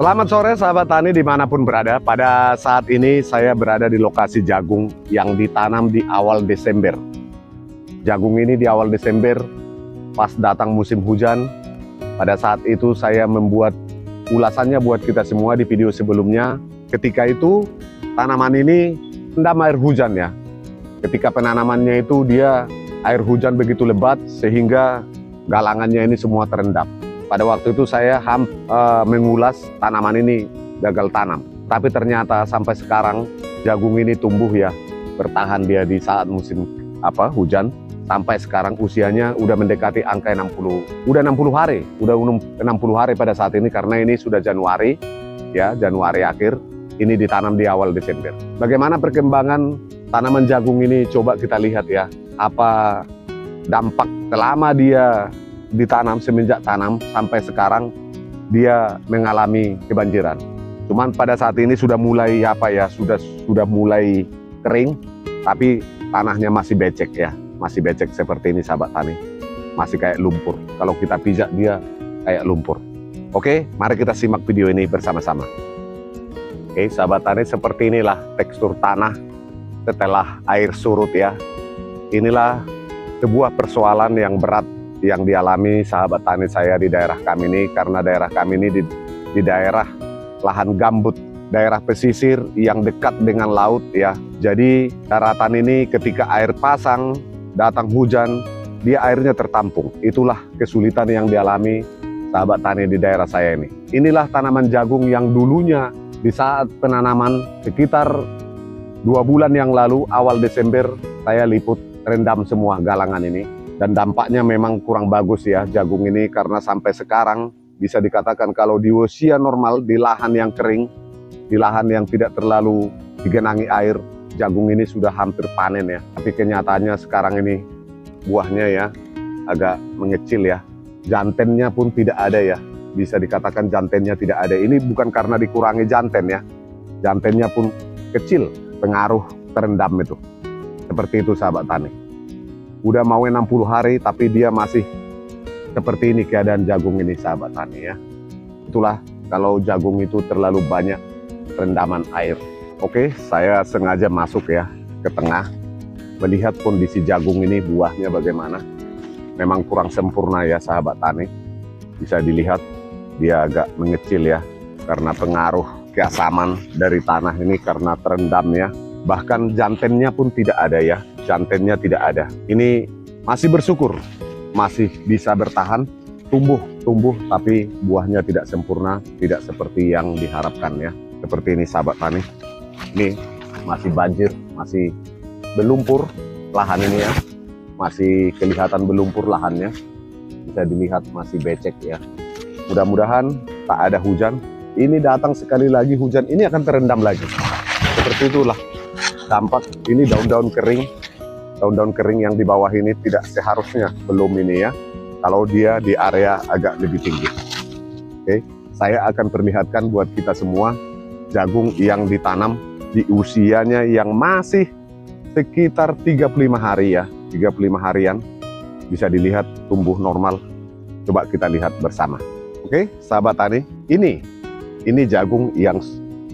Selamat sore sahabat tani dimanapun berada. Pada saat ini saya berada di lokasi jagung yang ditanam di awal Desember. Jagung ini di awal Desember pas datang musim hujan. Pada saat itu saya membuat ulasannya buat kita semua di video sebelumnya. Ketika itu tanaman ini rendam air hujan ya. Ketika penanamannya itu dia air hujan begitu lebat sehingga galangannya ini semua terendam. Pada waktu itu saya mengulas tanaman ini gagal tanam. Tapi ternyata sampai sekarang jagung ini tumbuh ya, bertahan dia di saat musim hujan. Sampai sekarang usianya udah mendekati angka 60. Udah 60 hari, udah 60 hari pada saat ini karena ini sudah Januari ya, Januari akhir. Ini ditanam di awal Desember. Bagaimana perkembangan tanaman jagung ini coba kita lihat ya. Apa dampak selama dia ditanam, semenjak tanam sampai sekarang dia mengalami kebanjiran. Cuman pada saat ini sudah mulai sudah mulai kering, tapi tanahnya masih becek ya, masih becek seperti ini sahabat tani, masih kayak lumpur. Kalau kita pijak dia kayak lumpur. Oke, mari kita simak video ini bersama-sama. Oke, sahabat tani, seperti inilah tekstur tanah setelah air surut ya. Inilah sebuah persoalan yang berat yang dialami sahabat tani saya di daerah kami ini, karena daerah kami ini di daerah lahan gambut, daerah pesisir yang dekat dengan laut ya. Jadi daratan ini ketika air pasang, datang hujan, dia airnya tertampung. Itulah kesulitan yang dialami sahabat tani di daerah saya ini. Inilah tanaman jagung yang dulunya di saat penanaman sekitar 2 bulan yang lalu, awal Desember, saya liput rendam semua galangan ini. Dan dampaknya memang kurang bagus ya jagung ini, karena sampai sekarang bisa dikatakan kalau di usia normal, di lahan yang kering, di lahan yang tidak terlalu digenangi air, jagung ini sudah hampir panen ya. Tapi kenyataannya sekarang ini buahnya ya agak mengecil ya. Jantennya pun tidak ada ya. Bisa dikatakan jantennya tidak ada. Ini bukan karena dikurangi janten ya. Jantennya pun kecil, pengaruh terendam itu. Seperti itu sahabat tani. Udah mau 60 hari tapi dia masih seperti ini keadaan jagung ini sahabat tani ya. Itulah kalau jagung itu terlalu banyak rendaman air. Oke, saya sengaja masuk ya ke tengah, melihat kondisi jagung ini, buahnya bagaimana. Memang kurang sempurna ya sahabat tani. Bisa dilihat dia agak mengecil ya, karena pengaruh keasaman dari tanah ini karena terendam ya. Bahkan jantennya pun tidak ada ya. Jantennya tidak ada. Ini masih bersyukur, masih bisa bertahan, tumbuh, tapi buahnya tidak sempurna, tidak seperti yang diharapkan ya. Seperti ini sahabat tani. Ini masih banjir, masih berlumpur lahan ini ya. Masih kelihatan berlumpur lahannya. Bisa dilihat masih becek ya. Mudah-mudahan tak ada hujan. Ini datang sekali lagi hujan, ini akan terendam lagi. Seperti itulah dampak. Ini daun-daun kering. Daun-daun kering yang di bawah ini tidak seharusnya belum ini ya, kalau dia di area agak lebih tinggi. Oke, saya akan perlihatkan buat kita semua jagung yang ditanam di usianya yang masih sekitar 35 hari ya, 35 harian. Bisa dilihat tumbuh normal. Coba kita lihat bersama. Oke, sahabat tani, ini jagung yang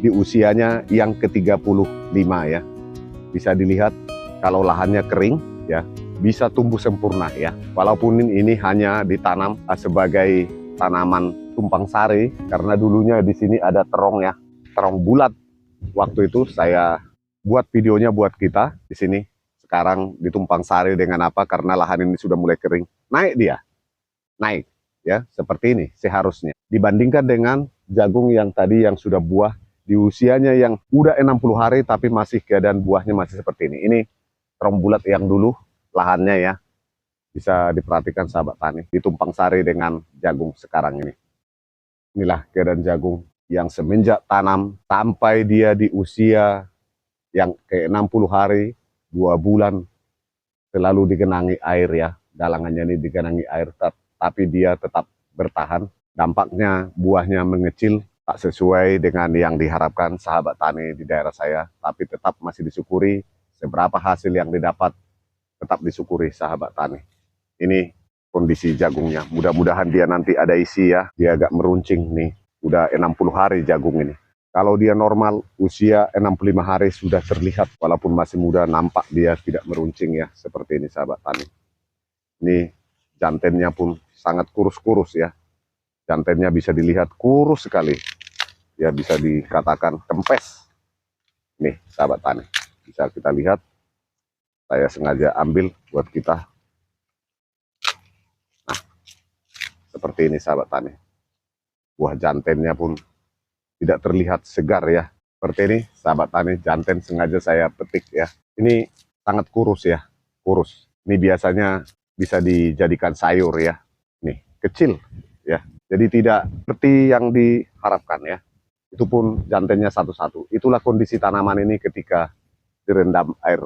di usianya yang ke-35 ya. Bisa dilihat kalau lahannya kering ya, bisa tumbuh sempurna ya. Walaupun ini hanya ditanam sebagai tanaman tumpang sari, karena dulunya di sini ada terong ya, terong bulat. Waktu itu saya buat videonya buat kita di sini. Sekarang ditumpang sari dengan apa? Karena lahan ini sudah mulai kering. Naik dia. Naik ya, seperti ini seharusnya. Dibandingkan dengan jagung yang tadi yang sudah buah di usianya yang udah 60 hari tapi masih keadaan buahnya masih seperti ini. Ini terong bulat yang dulu lahannya ya, bisa diperhatikan sahabat tani, ditumpang sari dengan jagung sekarang ini. Inilah keadaan jagung yang semenjak tanam sampai dia di usia yang ke 60 hari, 2 bulan selalu digenangi air ya, galangannya ini digenangi air, tapi dia tetap bertahan. Dampaknya buahnya mengecil, tak sesuai dengan yang diharapkan sahabat tani di daerah saya, tapi tetap masih disyukuri. Seberapa hasil yang didapat tetap disyukuri sahabat tani. Ini kondisi jagungnya. Mudah-mudahan dia nanti ada isi ya. Dia agak meruncing nih. Udah 60 hari jagung ini. Kalau dia normal, usia 65 hari sudah terlihat. Walaupun masih muda, nampak dia tidak meruncing ya. Seperti ini sahabat tani. Ini jantennya pun sangat kurus-kurus ya. Jantennya bisa dilihat kurus sekali. Ya bisa dikatakan kempes. Nih sahabat tani. Bisa kita lihat. Saya sengaja ambil buat kita. Nah, seperti ini sahabat tani. Buah jantennya pun tidak terlihat segar ya. Seperti ini sahabat tani, janten sengaja saya petik ya. Ini sangat kurus ya, kurus. Ini biasanya bisa dijadikan sayur ya. Nih, kecil ya. Jadi tidak seperti yang diharapkan ya. Itu pun jantennya satu-satu. Itulah kondisi tanaman ini ketika direndam air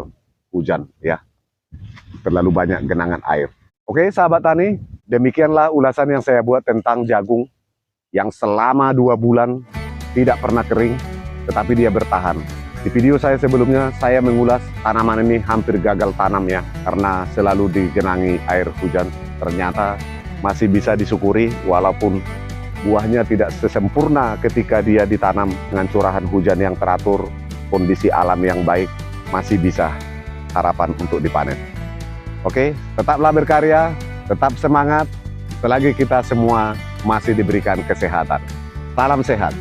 hujan ya. Terlalu banyak genangan air. Oke sahabat tani, demikianlah ulasan yang saya buat tentang jagung yang selama 2 bulan tidak pernah kering, tetapi dia bertahan. Di video saya sebelumnya, saya mengulas tanaman ini hampir gagal tanam ya, karena selalu digenangi air hujan. Ternyata masih bisa disyukuri, walaupun buahnya tidak sesempurna ketika dia ditanam dengan curahan hujan yang teratur, kondisi alam yang baik, masih bisa harapan untuk dipanen. Oke, tetaplah berkarya, tetap semangat, selagi kita semua masih diberikan kesehatan. Salam sehat.